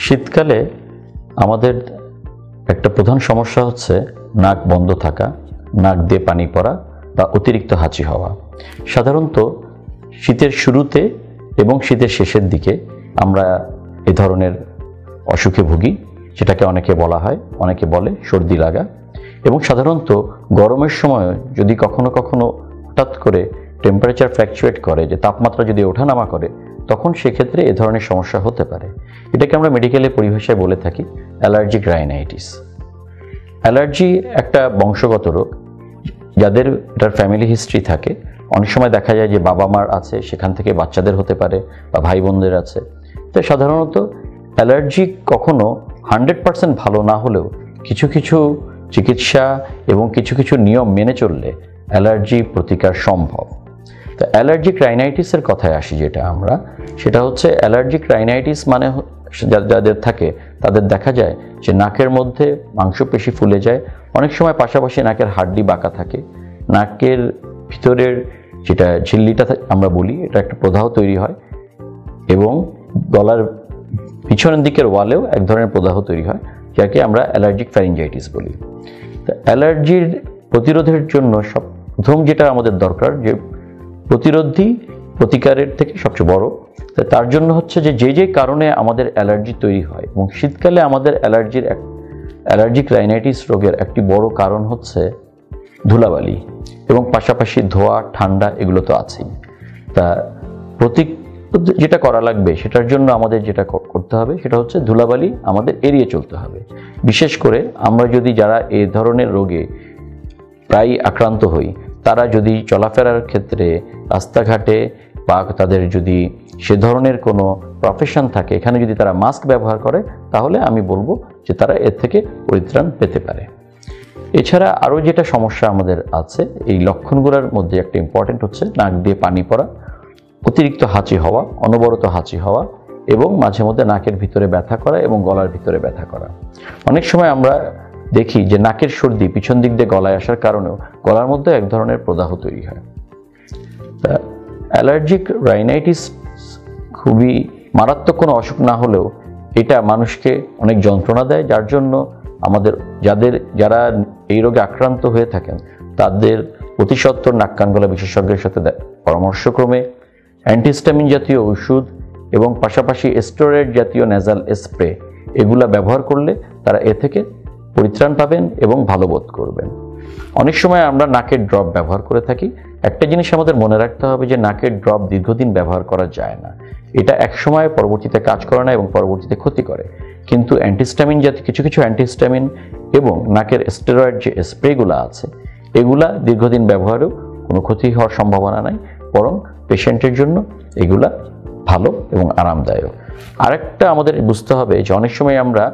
শীতকালে আমাদের একটা প্রধান সমস্যা হচ্ছে নাক বন্ধ থাকা, নাক দিয়ে পানি পড়া বা অতিরিক্ত হাঁচি হওয়া। সাধারণত শীতের শুরুতে এবং শীতের শেষের দিকে আমরা এ ধরনের অসুখে ভুগি, যেটাকে অনেকে বলে সর্দি লাগা। এবং সাধারণত গরমের সময় যদি কখনো কখনো হঠাৎ করে টেম্পারেচার ফ্ল্যাকচুয়েট করে, যে তাপমাত্রা যদি ওঠানামা করে, তখন সেক্ষেত্রে এ ধরনের সমস্যা হতে পারে। এটাকে আমরা মেডিকেলের পরিভাষায় বলে থাকি অ্যালার্জিক রাইনাইটিস। অ্যালার্জি একটা বংশগত রোগ, যাদের এটার ফ্যামিলি হিস্ট্রি থাকে। অনেক সময় দেখা যায় যে বাবা মার আছে, সেখান থেকে বাচ্চাদের হতে পারে, বা ভাই বোনদের আছে। তো সাধারণত অ্যালার্জি কখনো 100% ভালো না হলেও কিছু কিছু চিকিৎসা এবং কিছু কিছু নিয়ম মেনে চললে অ্যালার্জি প্রতিকার সম্ভব। তো অ্যালার্জিক রাইনাইটিসের কথায় আসি, সেটা হচ্ছে অ্যালার্জিক রাইনাইটিস মানে যাদের থাকে তাদের দেখা যায় যে নাকের মধ্যে মাংসপেশি ফুলে যায়, অনেক সময় পাশাপাশি নাকের হাড্ডি বাঁকা থাকে, নাকের ভিতরের যেটা ঝিল্লিটা আমরা বলি, এটা একটা প্রদাহ তৈরি হয়, এবং গলার পিছনের দিকের ওয়ালেও এক ধরনের প্রদাহ তৈরি হয়, যাকে আমরা অ্যালার্জিক ফ্যারিঞ্জাইটিস বলি। তো অ্যালার্জির প্রতিরোধের জন্য প্রথম যেটা আমাদের দরকার, যে প্রতিকারের থেকে সবচেয়ে বড়, তার জন্য হচ্ছে যে কারণে আমাদের অ্যালার্জি তৈরি হয়। এবং শীতকালে আমাদের অ্যালার্জিক রাইনাইটিস রোগের একটি বড় কারণ হচ্ছে ধুলাবালি, এবং পাশাপাশি ধোয়া, ঠান্ডা, এগুলো তো আছেই। তা যেটা করা লাগবে, সেটার জন্য আমাদের যেটা করতে হবে সেটা হচ্ছে ধুলাবালি আমাদের এড়িয়ে চলতে হবে। বিশেষ করে আমরা যদি যারা এ ধরনের রোগে প্রায় আক্রান্ত হই, তারা যদি চলাফেরার ক্ষেত্রে রাস্তাঘাটে বা তাদের যদি সে ধরনের কোনো প্রফেশন থাকে, এখানে যদি তারা মাস্ক ব্যবহার করে, তাহলে আমি বলবো যে তারা এর থেকে পরিত্রাণ পেতে পারে। এছাড়া আরও যেটা সমস্যা আমাদের আছে, এই লক্ষণগুলোর মধ্যে একটা ইম্পর্টেন্ট হচ্ছে নাক দিয়ে পানি পড়া, অতিরিক্ত হাঁচি হওয়া, অনবরত হাঁচি হওয়া, এবং মাঝে মধ্যে নাকের ভিতরে ব্যথা করা এবং গলার ভিতরে ব্যথা করা। অনেক সময় আমরা দেখি যে নাকের সর্দি পিছন দিক দিয়ে গলায় আসার কারণেও গলার মধ্যে এক ধরনের প্রদাহ তৈরি হয়। অ্যালার্জিক রাইনাইটিস খুবই মারাত্মক কোনো অসুখ না হলেও এটা মানুষকে অনেক যন্ত্রণা দেয়, যার জন্য যারা এই রোগে আক্রান্ত হয়ে থাকেন তাদের অতি সত্বর নাক কান গলা বিশেষজ্ঞের সাথে পরামর্শক্রমে অ্যান্টিহিস্টামিন জাতীয় ওষুধ এবং পাশাপাশি স্টেরয়েড জাতীয় নেজাল স্প্রে এগুলা ব্যবহার করলে তারা এ থেকে পরিত্রাণ পাবেন এবং ভালো বোধ করবেন। অনেক সময় আমরা নাকের ড্রপ ব্যবহার করে থাকি। একটা জিনিস আমাদের মনে রাখতে হবে যে নাকের ড্রপ দীর্ঘদিন ব্যবহার করা যায় না। এটা এক সময় পরবর্তীতে কাজ করে না এবং পরবর্তীতে ক্ষতি করে। কিন্তু অ্যান্টিহিস্টামিন জাতীয় কিছু অ্যান্টিহিস্টামিন এবং নাকের স্টেরয়েড যে স্প্রেগুলো আছে, এগুলা দীর্ঘদিন ব্যবহারেও কোনো ক্ষতি হওয়ার সম্ভাবনা নাই, বরং পেশেন্টের জন্য এগুলা ভালো এবং আরামদায়ক। আরেকটা আমাদের বুঝতে হবে যে অনেক সময় আমরা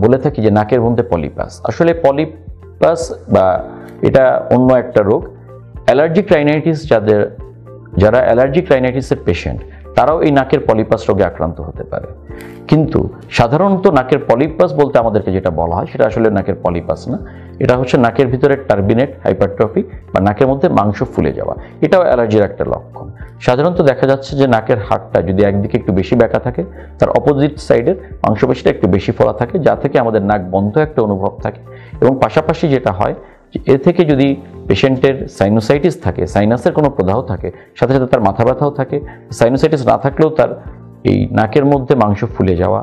বলে থাকি যে নাকের মধ্যে পলিপাস। আসলে পলিপাস বা এটা অন্য একটা রোগ। অ্যালার্জিক রাইনাইটিস যারা অ্যালার্জিক রাইনাইটিসের পেশেন্ট, তারাও এই নাকের পলিপাস রোগে আক্রান্ত হতে পারে। কিন্তু সাধারণত নাকের পলিপাস বলতে আমাদেরকে যেটা বলা হয়, সেটা আসলে নাকের পলিপাস না, এটা হচ্ছে নাকের ভিতরে টার্বিনেট হাইপারট্রফি বা নাকের মধ্যে মাংস ফুলে যাওয়া। এটাও অ্যালার্জির একটা লক্ষণ। সাধারণত দেখা যাচ্ছে যে নাকের হাড়টা যদি একদিকে একটু বেশি ব্যাকা থাকে, তার অপোজিট সাইডের মাংসপেশিটা একটু বেশি ফোলা থাকে, যা থেকে আমাদের নাক বন্ধ একটা অনুভব থাকে। এবং পাশাপাশি যেটা হয়, এ থেকে যদি পেশেন্টের সাইনোসাইটিস থাকে, সাইনাসের কোনো প্রদাহ থাকে, সাথে সাথে তার মাথা ব্যথাও থাকে। সাইনোসাইটিস না থাকলেও তার এই নাকের মধ্যে মাংস ফুলে যাওয়া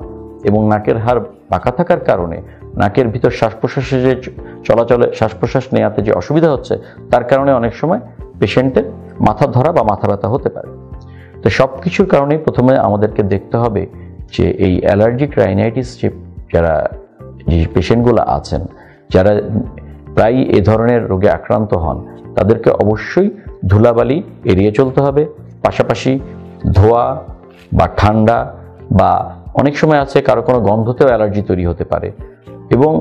এবং নাকের হাড় বাঁকা থাকার কারণে নাকের ভিতর শ্বাস প্রশ্বাসে যে চলাচলে, শ্বাস প্রশ্বাস নেওয়াতে যে অসুবিধা হচ্ছে, তার কারণে অনেক সময় পেশেন্টের মাথা ধরা বা মাথা ব্যথা হতে পারে। তো সব কিছুর কারণেই প্রথমে আমাদেরকে দেখতে হবে যে এই অ্যালার্জিক রাইনাইটিস যে পেশেন্টগুলো আছেন, যারা প্রায় এ ধরনের রোগে আক্রান্ত হন, তাদেরকে অবশ্যই ধুলাবালি এড়িয়ে চলতে হবে। পাশাপাশি ধোয়া বা ঠান্ডা বা অনেক সময় আছে কারো কোনো গন্ধতেও অ্যালার্জি তৈরি হতে পারে। এবং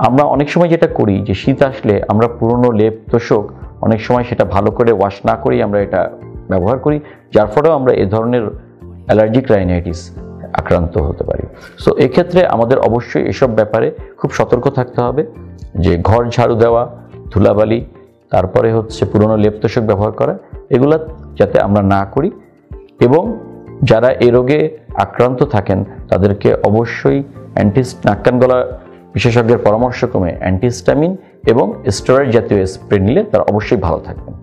আমরা অনেক সময় যেটা করি যে শীত আসলে আমরা পুরনো লেপ তোষক অনেক সময় সেটা ভালো করে ওয়াশ না করেই আমরা এটা ব্যবহার করি, যার ফলেও আমরা এ ধরনের অ্যালার্জিক রাইনাইটিস আক্রান্ত হতে পারি। সো এক্ষেত্রে আমাদের অবশ্যই এসব ব্যাপারে খুব সতর্ক থাকতে হবে, যে ঘর ঝাড়ু দেওয়া, ধুলাবালি, তারপরে হচ্ছে পুরনো লেপ তোষক ব্যবহার করা, এগুলা যাতে আমরা না করি। এবং যারা এই রোগে আক্রান্ত থাকেন তাদেরকে অবশ্যই নাক কান গলা বিশেষজ্ঞের পরামর্শক্রমে অ্যান্টিহিস্টামিন এবং স্টেরয়েড জাতীয় স্প্রে নিলে তারা অবশ্যই ভালো থাকবেন।